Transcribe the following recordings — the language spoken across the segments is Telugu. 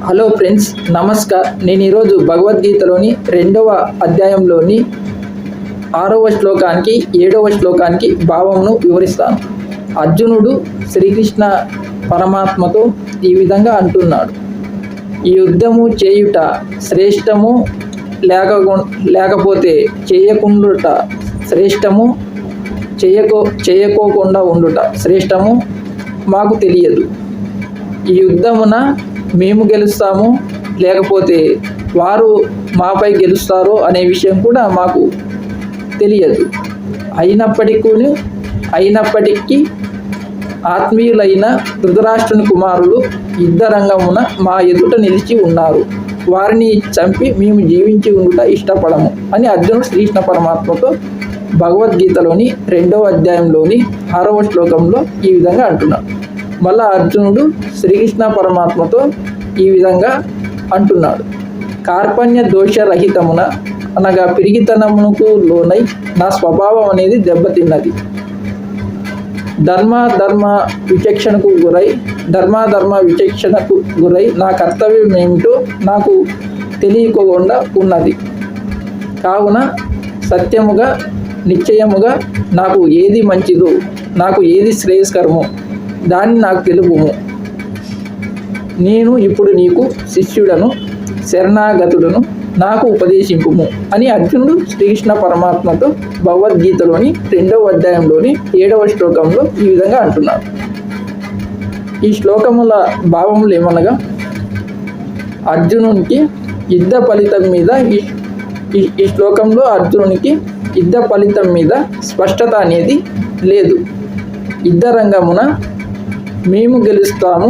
Hello friends, namaskar. నేను ఈరోజు భగవద్గీతలోని 2వ అధ్యాయంలోని 6వ శ్లోకానికి 7వ శ్లోకానికి భావమును వివరిస్తాను. అర్జునుడు శ్రీకృష్ణ పరమాత్మతో ఈ విధంగా అంటున్నాడు: ఈ యుద్ధము చేయుట శ్రేష్టము, లేకపోతే చేయకుండుట శ్రేష్టము, చేయకోకుండా ఉండుట శ్రేష్టము మాకు తెలియదు. ఈ యుద్ధమున మేము గెలుస్తాము, లేకపోతే వారు మాపై గెలుస్తారో అనే విషయం కూడా మాకు తెలియదు. అయినప్పటికీ ఆత్మీయులైన ధృతరాష్ట్రుని కుమారులు యుద్ధరంగమున మా ఎదుట నిలిచి ఉన్నారు. వారిని చంపి మేము జీవించి ఉండుట ఇష్టపడము అని అర్జునుడు శ్రీకృష్ణ పరమాత్మతో భగవద్గీతలోని 2వ అధ్యాయంలోని 6వ శ్లోకంలో ఈ విధంగా అంటున్నాడు. మళ్ళా అర్జునుడు శ్రీకృష్ణ పరమాత్మతో ఈ విధంగా అంటున్నాడు: కార్పణ్య దోషరహితమున అనగా పిరిగితనమునకు లోనై నా స్వభావం అనేది దెబ్బతిన్నది. ధర్మ విచక్షణకు గురై నా కర్తవ్యం ఏమిటో నాకు తెలియకుండా ఉన్నది. కావున సత్యముగా నిశ్చయముగా నాకు ఏది మంచిదో, నాకు ఏది శ్రేయస్కరమో దాన్ని నాకు తెలుపుము. నేను ఇప్పుడు నీకు శిష్యుడను, శరణాగతుడను, నాకు ఉపదేశింపుము అని అర్జునుడు శ్రీకృష్ణ పరమాత్మతో భగవద్గీతలోని 2వ అధ్యాయంలోని 7వ శ్లోకంలో ఈ విధంగా అంటున్నాడు. ఈ శ్లోకముల భావములు ఏమనగా, అర్జునునికి యుద్ధ ఫలితం మీద ఈ శ్లోకంలో అర్జునునికి యుద్ధ ఫలితం మీద స్పష్టత అనేది లేదు. యుద్ధ రంగమున మేము గెలుస్తాము,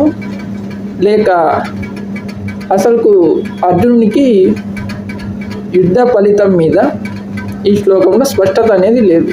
లేక అసలుకు అర్జునునికి యుద్ధ ఫలితం మీద ఈ శ్లోకంలో స్పష్టత అనేది లేదు.